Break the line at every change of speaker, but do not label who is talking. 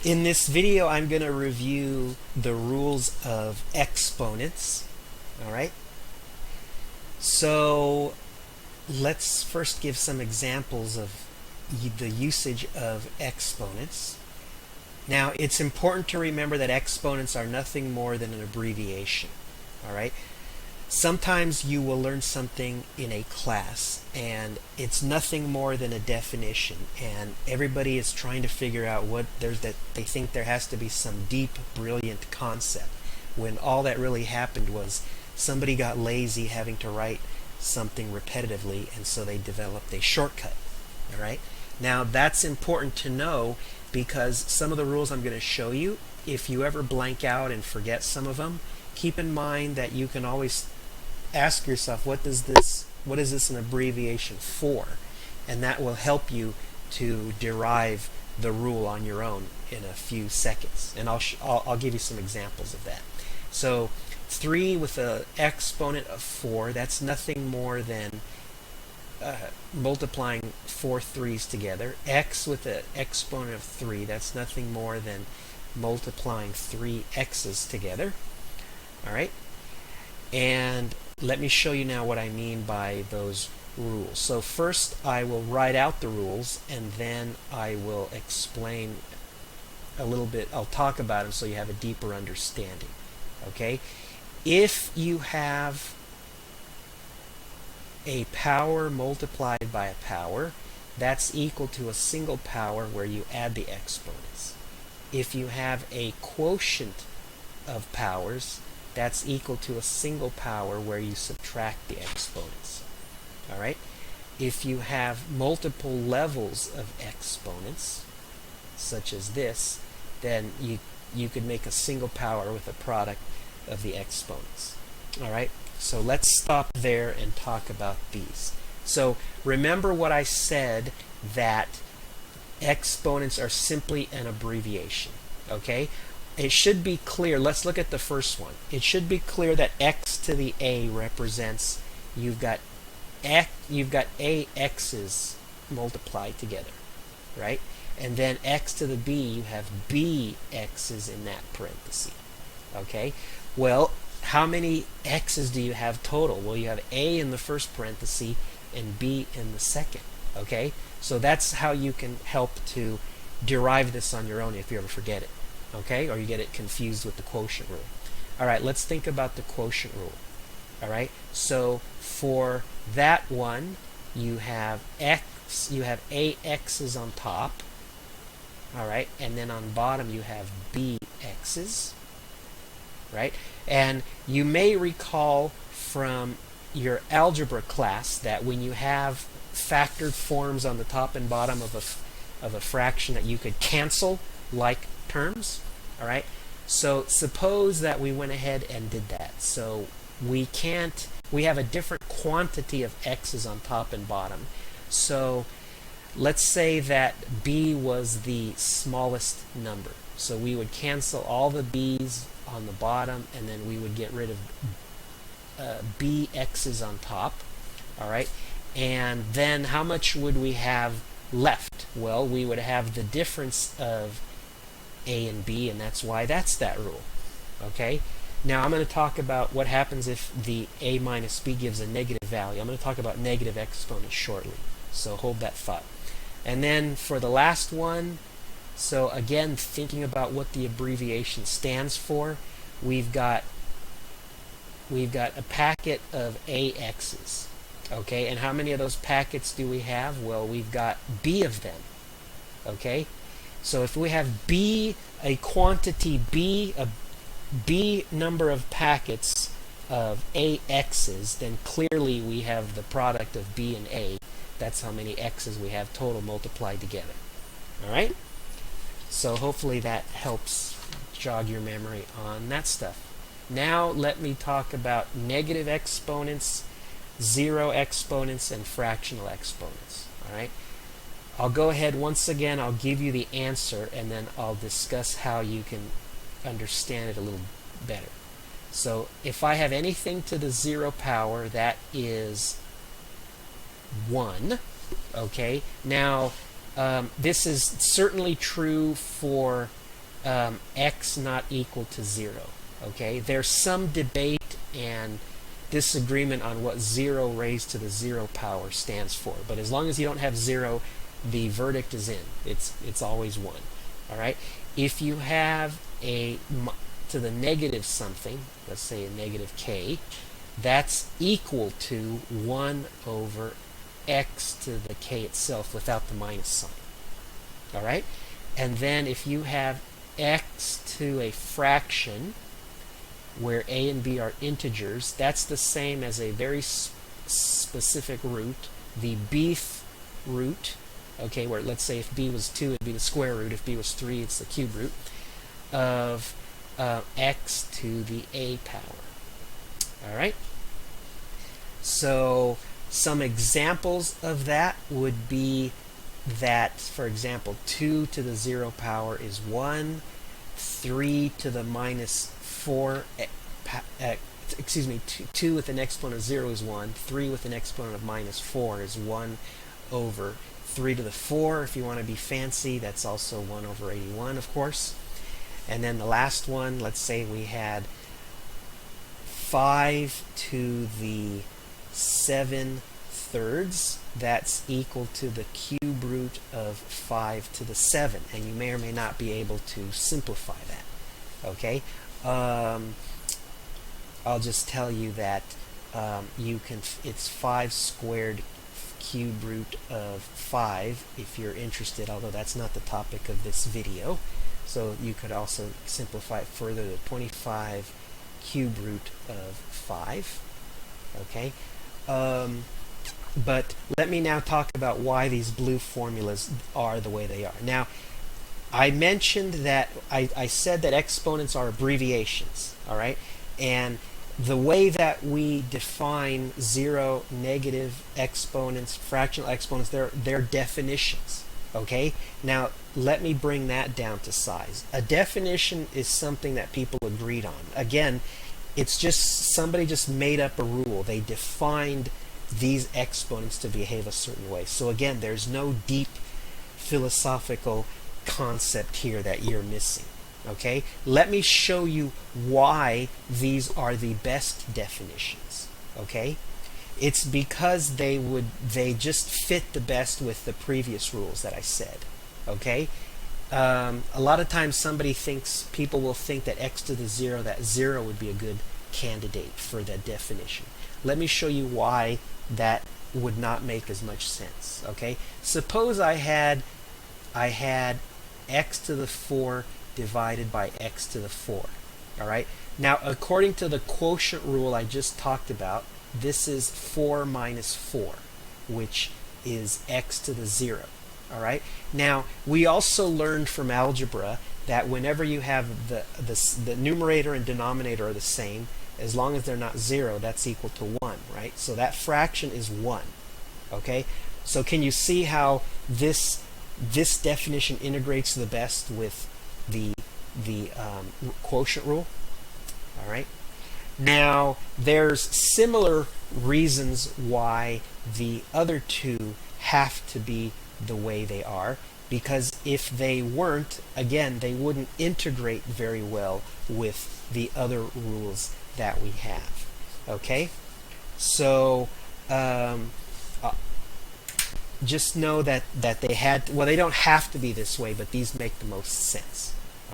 In this video, I'm going to review the rules of exponents. All right. So let's first give some examples of the usage of exponents. Now, it's important to remember that exponents are nothing more than an abbreviation. All right. Sometimes you will learn something in a class and it's nothing more than a definition, and everybody is trying to figure out what there's that they think there has to be some deep, brilliant concept, when all that really happened was somebody got lazy having to write something repetitively, and so they developed a shortcut. All right. Now that's important to know, because some of the rules I'm going to show you, if you ever blank out and forget some of them, keep in mind that you can always ask yourself, what is this an abbreviation for? And that will help you to derive the rule on your own in a few seconds. And I'll give you some examples of that. So 3 with an exponent of 4, that's nothing more than multiplying 4 3's together. X with an exponent of 3, that's nothing more than multiplying 3 x's together. All right. And let me show you now what I mean by those rules. So first I will write out the rules, and then I will explain a little bit. I'll talk about them so you have a deeper understanding. Okay? If you have a power multiplied by a power, that's equal to a single power where you add the exponents. If you have a quotient of powers, that's equal to a single power where you subtract the exponents. All right? If you have multiple levels of exponents, such as this, then you could make a single power with a product of the exponents. All right? So let's stop there and talk about these. So remember what I said, that exponents are simply an abbreviation. Okay? It should be clear. Let's look at the first one. It should be clear that x to the a represents you've got a x's multiplied together, right? And then x to the b, you have b x's in that parenthesis. Okay? Well, how many x's do you have total? Well, you have a in the first parenthesis and b in the second. Okay? So that's how you can help to derive this on your own if you ever forget it. Okay, or you get it confused with the quotient rule. All right, let's think about the quotient rule. All right, so for that one, you have a x's on top. All right, and then on bottom you have b x's. Right, and you may recall from your algebra class that when you have factored forms on the top and bottom of a fraction, that you could cancel like terms. All right, so suppose that we went ahead and did that. So we have a different quantity of x's on top and bottom. So let's say that b was the smallest number, so we would cancel all the b's on the bottom, and then we would get rid of b x's on top. All right, and then how much would we have left? Well, we would have the difference of a and b, and that's why that's that rule. Okay, now I'm going to talk about what happens if the a minus b gives a negative value. I'm going to talk about negative exponents shortly, so hold that thought. And then for the last one, so again, thinking about what the abbreviation stands for, we've got a packet of ax's. Okay, and how many of those packets do we have? Well, we've got b of them. Okay, so if we have b, a quantity b, a b number of packets of ax's, then clearly we have the product of b and a. That's how many x's we have total multiplied together. All right? So hopefully that helps jog your memory on that stuff. Now let me talk about negative exponents, zero exponents, and fractional exponents. All right? I'll go ahead once again, I'll give you the answer, and then I'll discuss how you can understand it a little better. So if I have anything to the 0 power, that is 1. Okay, now this is certainly true for x not equal to 0. Okay, there's some debate and disagreement on what 0 raised to the 0 power stands for, but as long as you don't have 0, the verdict is in. It's always 1. All right, if you have a to the negative something, let's say a negative k, that's equal to 1 over x to the k itself without the minus sign. All right, and then if you have x to a fraction where a and b are integers, that's the same as a very specific root, the bth root, okay, where let's say if b was 2, it'd be the square root. If b was 3, it's the cube root of x to the a power. All right? So some examples of that would be that, for example, 2 to the 0 power is 1, 3 to the minus 4, 2 with an exponent of 0 is 1, 3 with an exponent of minus 4 is 1 over 3 to the 4. If you want to be fancy, that's also 1 over 81, of course. And then the last one, let's say we had 5 to the 7 thirds. That's equal to the cube root of 5 to the 7. And you may or may not be able to simplify that. Okay? I'll just tell you that it's 5 squared cube root of 5 if you're interested, although that's not the topic of this video. So you could also simplify it further to 25 cube root of 5. Okay? But let me now talk about why these blue formulas are the way they are. Now, I mentioned that I said that exponents are abbreviations, all right? And the way that we define 0, negative exponents, fractional exponents, they're definitions, okay? Now, let me bring that down to size. A definition is something that people agreed on. Again, it's just somebody just made up a rule. They defined these exponents to behave a certain way. So again, there's no deep philosophical concept here that you're missing. Okay? Let me show you why these are the best definitions. Okay? It's because they just fit the best with the previous rules that I said. Okay? A lot of times people will think that x to the 0, that 0 would be a good candidate for that definition. Let me show you why that would not make as much sense. Okay? Suppose I had x to the 4 divided by x to the 4. All right? Now, according to the quotient rule I just talked about, this is 4 minus 4, which is x to the 0. All right? Now, we also learned from algebra that whenever you have the numerator and denominator are the same, as long as they're not 0, that's equal to 1, right? So that fraction is 1. Okay? So can you see how this definition integrates the best with the quotient rule? All right? Now, there's similar reasons why the other two have to be the way they are, because if they weren't, again, they wouldn't integrate very well with the other rules that we have. Okay? So, just know that they they don't have to be this way, but these make the most sense.